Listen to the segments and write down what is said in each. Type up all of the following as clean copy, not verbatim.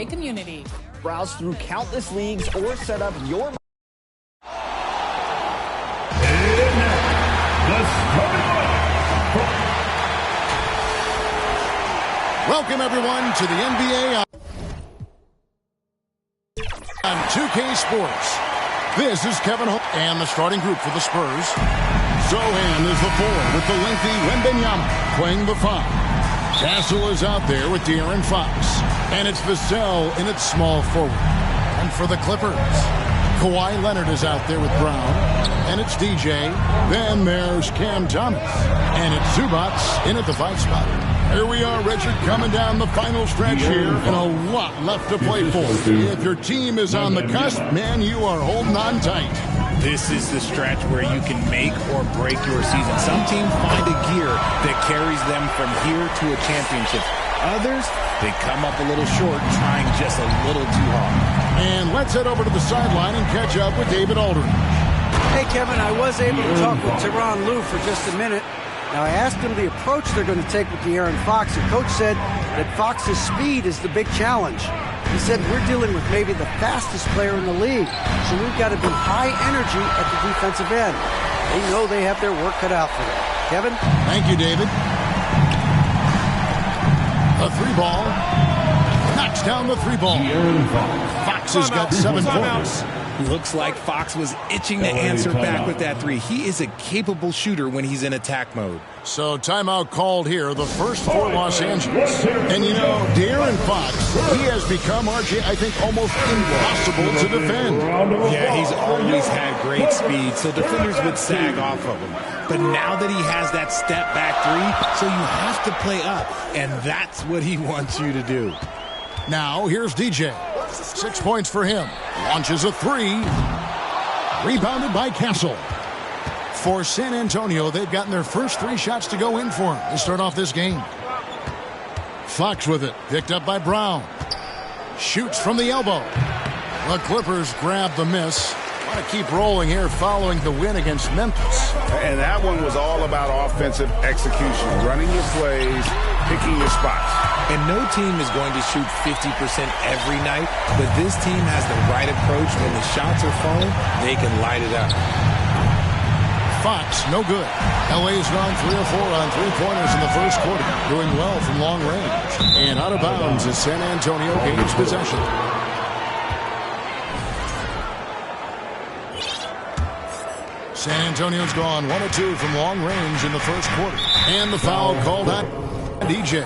NBA community. Browse through countless leagues or set up your... Welcome, everyone, to the NBA on 2K Sports. This is Kevin Holt and the starting group for the Spurs. Sochan is the 4 with the lengthy Wembanyama playing the 5. Castle is out there with De'Aaron Fox. And it's Vassell in its small forward. And for the Clippers, Kawhi Leonard is out there with Brown. And it's DJ. Then there's Cam Thomas. And it's Zubac in at the 5 spot. Here we are, Richard, coming down the final stretch here, and a lot left to play for. If your team is on the cusp, man, you are holding on tight. This is the stretch where you can make or break your season. Some teams find a gear that carries them from here to a championship. Others, they come up a little short, trying just a little too hard. And let's head over to the sideline and catch up with David Aldridge. Hey, Kevin, I was able to talk with Tyronn Lue for just a minute. Now, I asked him the approach they're going to take with De'Aaron Fox, and Coach said that Fox's speed is the big challenge. He said, we're dealing with maybe the fastest player in the league, so we've got to be high energy at the defensive end. They know they have their work cut out for them. Kevin? Thank you, David. A 3-ball. Knocks down the 3-ball. Fox has got 7 points. Looks like Fox was itching to answer back with that 3. He is a capable shooter when he's in attack mode. So timeout called here, the first for Los Angeles. And you know, De'Aaron Fox, he has become, RJ, I think, almost impossible to defend. Yeah, he's always had great speed, so defenders would sag off of him. But now that he has that step back 3, so you have to play up, and that's what he wants you to do. Now, here's DJ. 6 points for him. Launches a 3. Rebounded by Castle. For San Antonio, they've gotten their first 3 shots to go in for him to start off this game. Fox with it. Picked up by Brown. Shoots from the elbow. The Clippers grab the miss. Want to keep rolling here following the win against Memphis. And that one was all about offensive execution. Running your plays, picking your spots. And no team is going to shoot 50% every night, but this team has the right approach. When the shots are falling, they can light it up. Fox, no good. LA's gone 3 or 4 on 3-pointers in the first quarter, doing well from long range. And out of bounds as San Antonio gains possession. San Antonio's gone 1 or 2 from long range in the first quarter. And the foul called on DJ.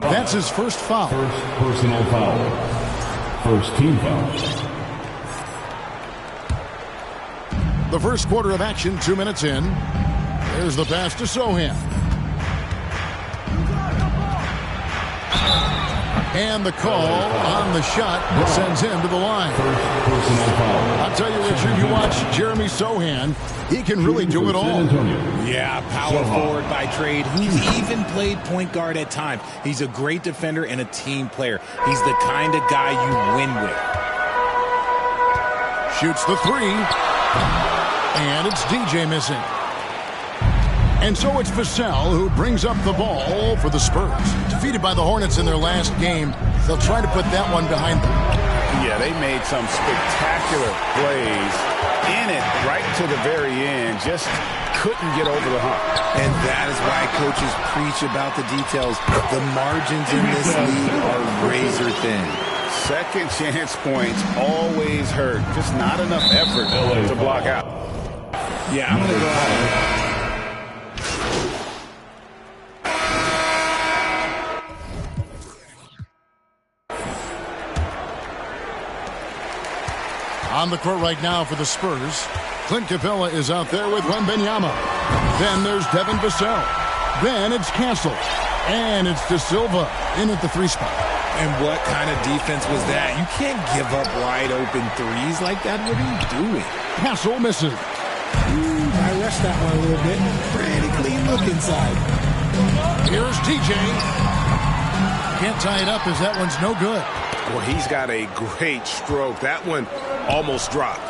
That's his first foul. First personal foul. First team foul. The first quarter of action, 2 minutes in. There's the pass to Sochan. And the call on the shot that sends him to the line. First personal foul. I'll tell you, Richard, you watch Jeremy Sochan, he can really do it all. Yeah, power forward by trade. He's even played point guard at times. He's a great defender and a team player. He's the kind of guy you win with. Shoots the 3. And it's DJ missing. And so it's Vassell who brings up the ball for the Spurs. Defeated by the Hornets in their last game, they'll try to put that one behind them. Yeah, they made some spectacular plays in it right to the very end. Just couldn't get over the hump. And that is why coaches preach about the details. The margins in this league are razor thin. Second chance points always hurt. Just not enough effort to block out. Yeah, I'm going to go out. On the court right now for the Spurs, Clint Capella is out there with Wembanyama. Then there's Devin Vassell. Then it's Castle. And it's De Silva in at the 3 spot. And what kind of defense was that? You can't give up wide open threes like that. What are you doing? Castle misses. I rushed that one a little bit. Pretty clean look inside. Here's TJ. Can't tie it up as that one's no good. Well, he's got a great stroke. That one almost dropped.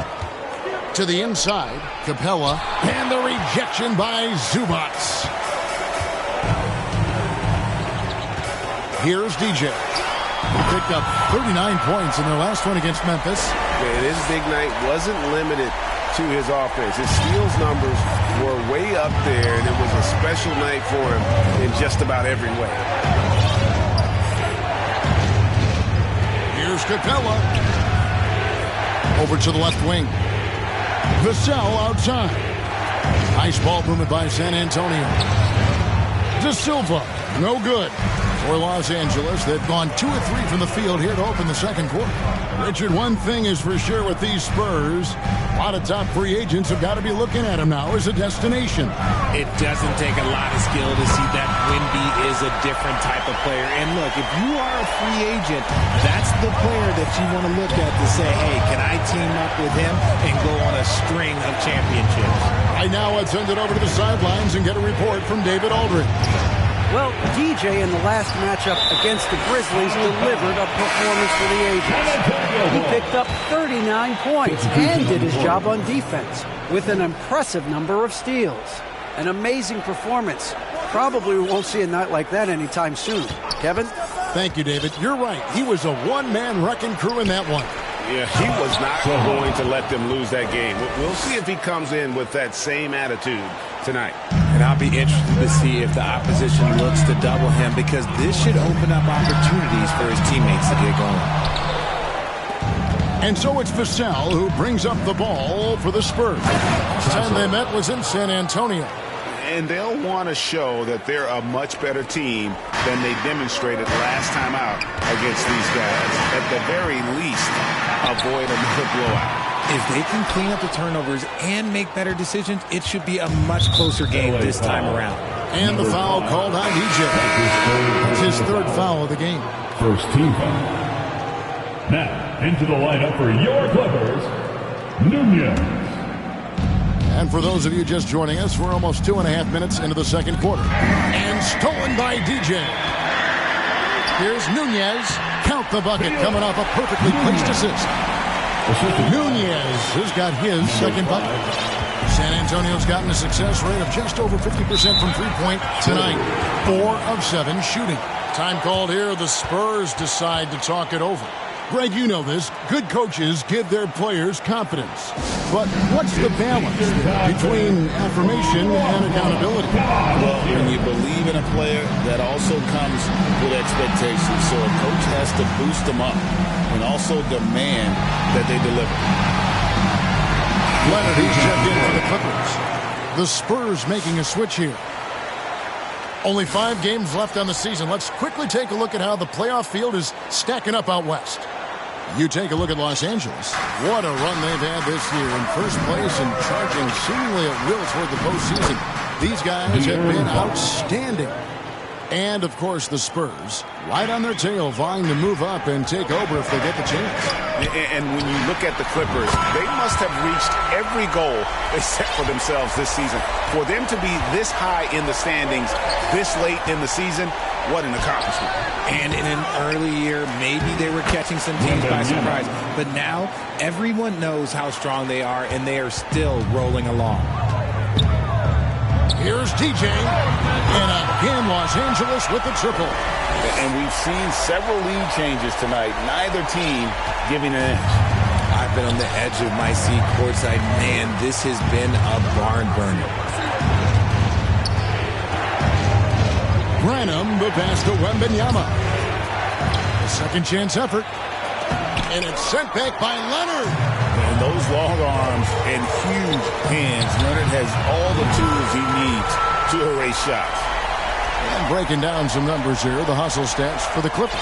To the inside, Capella, and the rejection by Zubac. Here's DJ. picked up 39 points in their last one against Memphis. And his big night wasn't limited to his offense. His steals numbers were way up there, and it was a special night for him in just about every way. Here's Capella. Over to the left wing. Vassell outside. Nice ball movement by San Antonio. De Silva, no good. For Los Angeles, they've gone 2 of 3 from the field here to open the second quarter. Richard, one thing is for sure with these Spurs, a lot of top free agents have got to be looking at them now as a destination. It doesn't take a lot of skill to see that Wemby is a different type of player. And look, if you are a free agent, that's the player that you want to look at to say, hey, can I team up with him and go on a string of championships? Right now, let's send it over to the sidelines and get a report from David Aldridge. Well, DJ in the last matchup against the Grizzlies delivered a performance for the Agents. He picked up 39 points and did his job on defense with an impressive number of steals. An amazing performance. Probably we won't see a night like that anytime soon. Kevin? Thank you, David. You're right. He was a one-man wrecking crew in that one. Yeah, he was not going to let them lose that game. We'll see if he comes in with that same attitude tonight. And I'll be interested to see if the opposition looks to double him, because this should open up opportunities for his teammates to get going. And so it's Vassell who brings up the ball for the Spurs. Last time they met was in San Antonio. And they'll want to show that they're a much better team than they demonstrated last time out against these guys. At the very least, avoid another blowout. If they can clean up the turnovers and make better decisions, it should be a much closer game this time around. And the foul called on DJ. It's his third foul of the game. First team foul. Now, into the lineup for your Clippers, Nunez. And for those of you just joining us, we're almost 2.5 minutes into the second quarter. And stolen by DJ. Here's Nunez. Count the bucket, coming off a perfectly placed assist. Nunez has got his second bucket. San Antonio's gotten a success rate of just over 50% from three-point tonight. 4 of 7 shooting. Time called here. The Spurs decide to talk it over. Greg, you know this. Good coaches give their players confidence. But what's the balance between affirmation and accountability? Well, when you believe in a player, that also comes with expectations. So a coach has to boost them up and also demand that they deliver. Leonard, he's checked in for the Clippers. The Spurs making a switch here. Only 5 games left on the season. Let's quickly take a look at how the playoff field is stacking up out west. You take a look at Los Angeles. What a run they've had this year. In first place and charging seemingly at will toward the postseason. These guys have been outstanding. And, of course, the Spurs, right on their tail, vying to move up and take over if they get the chance. And when you look at the Clippers, they must have reached every goal they set for themselves this season. For them to be this high in the standings this late in the season, what an accomplishment. And in an early year, maybe they were catching some teams by surprise. But now, everyone knows how strong they are, and they are still rolling along. Here's DJ, and again Los Angeles with the triple. And we've seen several lead changes tonight. Neither team giving an inch. I've been on the edge of my seat courtside. Man, this has been a barn burner. Branham, the pass to Wembanyama. A second chance effort. And it's sent back by Leonard. And those long arms and huge hands, Leonard has all the tools he needs to erase shots. And breaking down some numbers here, the hustle stats for the Clippers.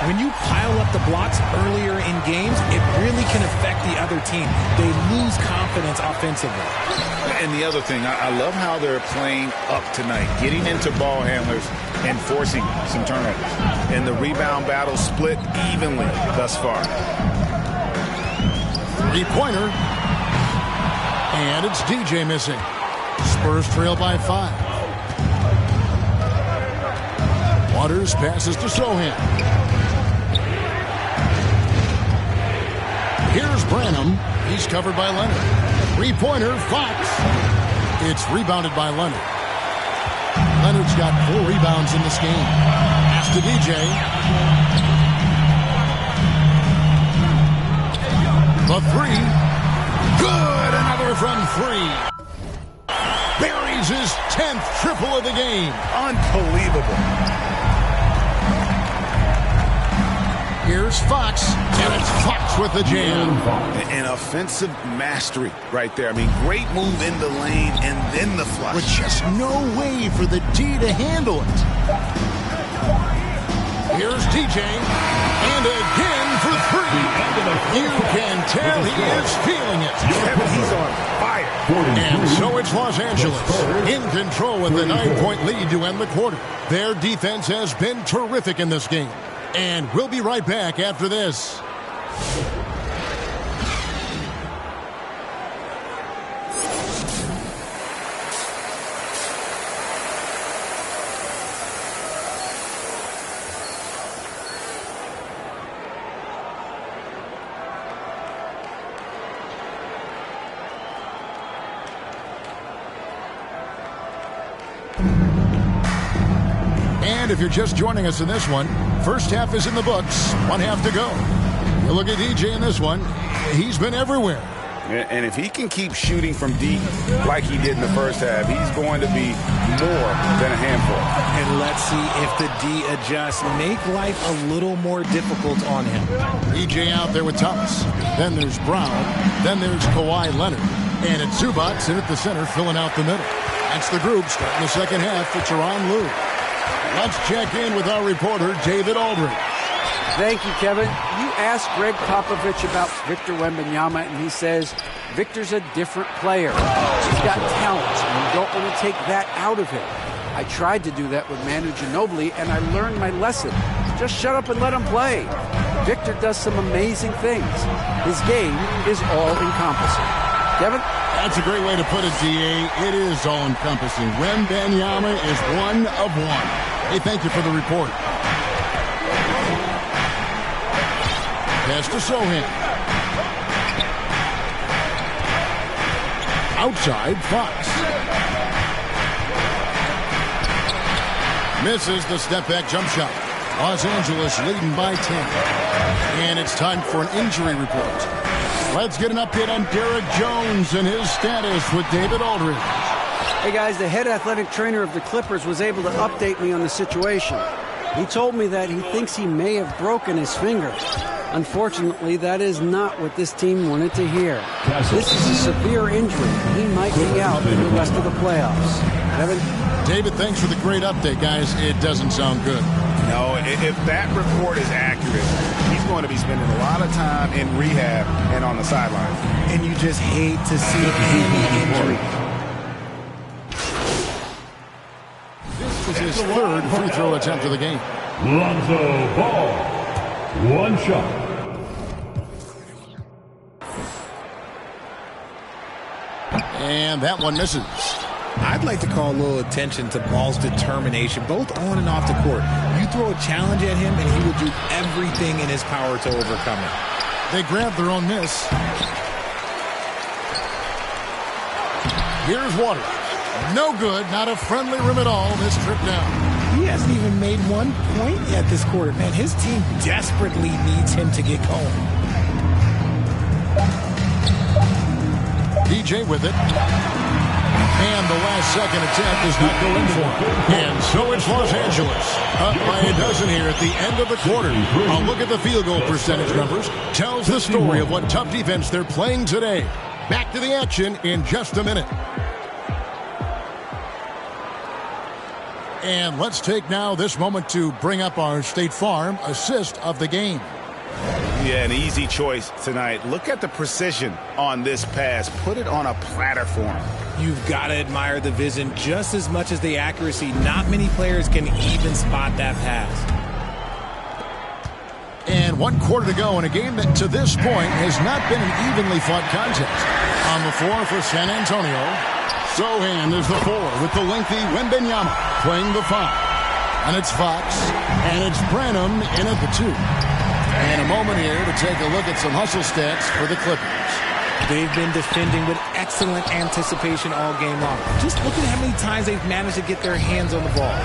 When you pile up the blocks earlier in games, it really can affect the other team. They lose confidence offensively. And the other thing, I love how they're playing up tonight, getting into ball handlers and forcing some turnovers. And the rebound battle split evenly thus far. Three-pointer. And it's DJ missing. Spurs trail by 5. Waters passes to Sohan. Here's Branham. He's covered by Leonard. Three-pointer, Fox. It's rebounded by Leonard. Leonard's got 4 rebounds in this game. Pass to DJ. three. Good. Another from three. Buries his 10th triple of the game. Unbelievable. Here's Fox, and it's Fox with the jam. An offensive mastery right there. I mean, great move in the lane and then the flush. With just no way for the D to handle it. Here's DJ, and again for three. You can tell he is feeling it. He's on fire. And so it's Los Angeles in control with a 9-point lead to end the quarter. Their defense has been terrific in this game. And we'll be right back after this. And if you're just joining us in this one, first half is in the books, one half to go. You look at DJ in this one, he's been everywhere. And if he can keep shooting from deep like he did in the first half, he's going to be more than a handful. And let's see if the D adjusts, make life a little more difficult on him. DJ out there with Thomas. Then there's Brown. Then there's Kawhi Leonard. And it's Zubac in at the center, filling out the middle. That's the group starting the second half for Tyronn Lue. Let's check in with our reporter, David Aldridge. Thank you, Kevin. You asked Greg Popovich about Victor Wembanyama, and he says Victor's a different player. He's got talent, and you don't want to take that out of him. I tried to do that with Manu Ginobili, and I learned my lesson. Just shut up and let him play. Victor does some amazing things. His game is all-encompassing. Kevin? That's a great way to put it, D.A. It is all-encompassing. Wembanyama is one of one. Hey, thank you for the report. Pass to Sohan. Outside, Fox. Misses the step-back jump shot. Los Angeles leading by 10. And it's time for an injury report. Let's get an update on Derek Jones and his status with David Aldridge. Hey, guys, the head athletic trainer of the Clippers was able to update me on the situation. He told me that he thinks he may have broken his finger. Unfortunately, that is not what this team wanted to hear. This is a severe injury. He might be out for the rest of the playoffs. Kevin? David, thanks for the great update, guys. It doesn't sound good. No, if that report is accurate, he's going to be spending a lot of time in rehab and on the sidelines. And you just hate to see any injury. This is his third free throw attempt of the game. Lonzo Ball. One shot. And that one misses. I'd like to call a little attention to Ball's determination, both on and off the court. You throw a challenge at him, and he will do everything in his power to overcome it. They grab their own miss. Here's Waters. No good, not a friendly rim at all this trip down. He hasn't even made 1 point yet this quarter. Man, his team desperately needs him to get going. DJ with it. And the last second attempt does not go in for him. And so it's Los Angeles. Up by a dozen here at the end of the quarter. A look at the field goal percentage numbers tells the story of what tough defense they're playing today. Back to the action in just a minute. And let's take now this moment to bring up our State Farm assist of the game. Yeah, an easy choice tonight. Look at the precision on this pass. Put it on a platter for him. You've got to admire the vision just as much as the accuracy. Not many players can even spot that pass. And 1 quarter to go in a game that to this point has not been an evenly fought contest. On the floor for San Antonio, Sohan is the 4 with the lengthy Wembanyama playing the 5. And it's Fox, and it's Branham in at the 2. And a moment here to take a look at some hustle stats for the Clippers. They've been defending with excellent anticipation all game long. Just look at how many times they've managed to get their hands on the ball.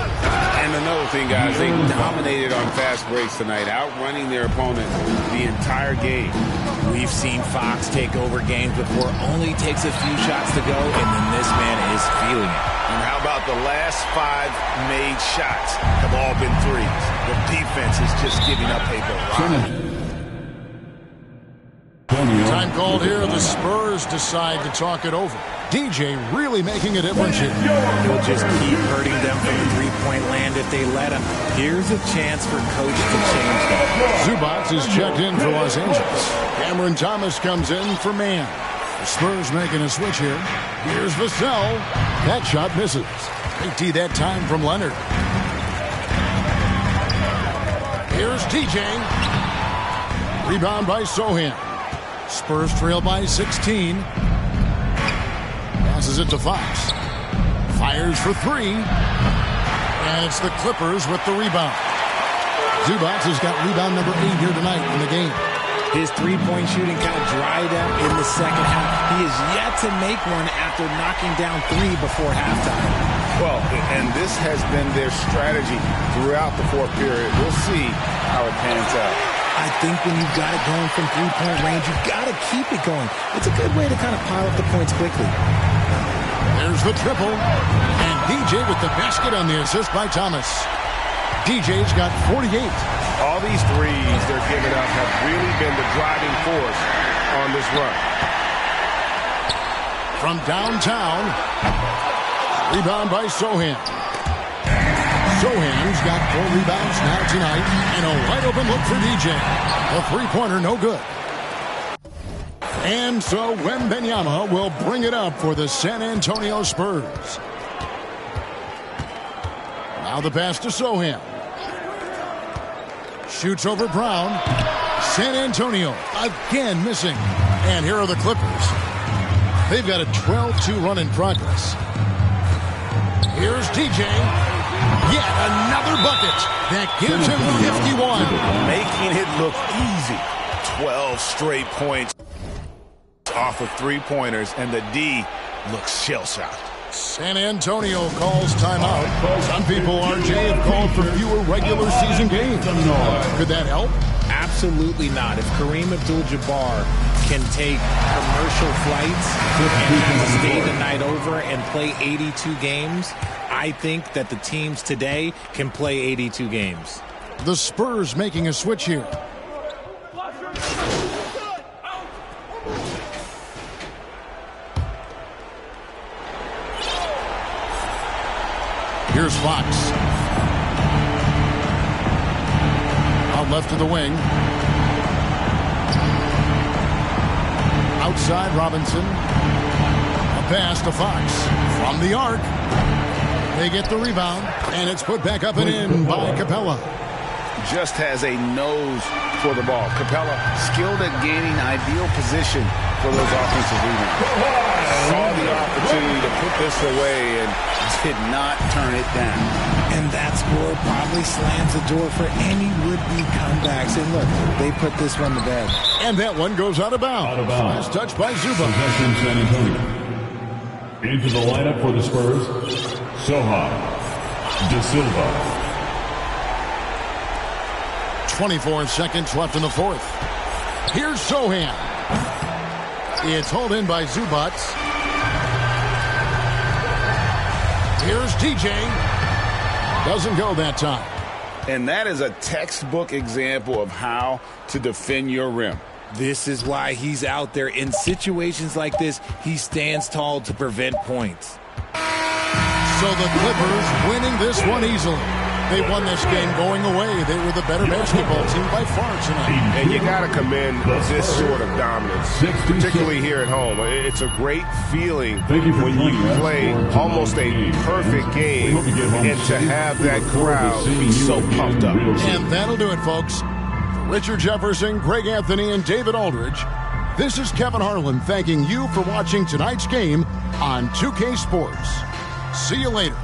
And another thing, guys, they dominated on fast breaks tonight, outrunning their opponent the entire game. We've seen Fox take over games before only takes a few shots to go, and then this man is feeling it. And how about the last 5 made shots have all been threes? The defense is just giving up a barrage. Time called here. The Spurs decide to talk it over. DJ really making a difference here. He'll just keep hurting them from the three-point land if they let him. Here's a chance for Coach to change that. Zubac is checked in for Los Angeles. Cameron Thomas comes in for Man. The Spurs making a switch here. Here's Vassell. That shot misses. Big D that time from Leonard. Here's DJ. Rebound by Sohan. Spurs trail by 16. Passes it to Fox. Fires for 3. And it's the Clippers with the rebound. Zubac has got rebound number 8 here tonight in the game. His three-point shooting kind of dried up in the second half. He is yet to make one after knocking down 3 before halftime. Well, and this has been their strategy throughout the fourth period. We'll see how it pans out. I think when you've got it going from three-point range, you've got to keep it going. It's a good way to kind of pile up the points quickly. There's the triple. And DJ with the basket on the assist by Thomas. DJ's got 48. All these threes they're giving up have really been the driving force on this run. From downtown, rebound by Sohan. Sohan's got 4 rebounds now tonight, and a wide open look for DJ. A three-pointer, no good. And so Wembanyama will bring it up for the San Antonio Spurs. Now the pass to Sohan. Shoots over Brown. San Antonio again missing. And here are the Clippers. They've got a 12-2 run in progress. Here's DJ. Yet another bucket that gives him 51. Making it look easy. 12 straight points off of three-pointers, and the D looks shell-shocked. San Antonio calls timeout. Some people, RJ, have called for fewer regular season games. Could that help? Absolutely not. If Kareem Abdul-Jabbar can take commercial flights and stay the night over and play 82 games, I think that the teams today can play 82 games. The Spurs making a switch here. Here's Fox. Out left of the wing. Outside Robinson. A pass to Fox. From the arc. They get the rebound, and it's put back up and in by Capella. Just has a nose for the ball. Capella skilled at gaining ideal position for those offensive rebounds. Saw the opportunity to put this away and did not turn it down. And that score probably slams the door for any would-be comebacks. And look, they put this one to bed. And that one goes out of bounds. Last touch by Zubac. Possession, San Antonio. Into the lineup for the Spurs, Sohan, De Silva. 24 seconds left in the fourth. Here's Sohan. It's hauled in by Zubac. Here's DJ. Doesn't go that time. And that is a textbook example of how to defend your rim. This is why he's out there. In situations like this, he stands tall to prevent points. So the Clippers winning this one easily. They won this game going away. They were the better basketball team by far tonight. And you got to commend this sort of dominance, particularly here at home. It's a great feeling when you play almost a perfect game and to have that crowd be so pumped up. And that'll do it, folks. For Richard Jefferson, Greg Anthony, and David Aldridge, this is Kevin Harlan thanking you for watching tonight's game on 2K Sports. See you later.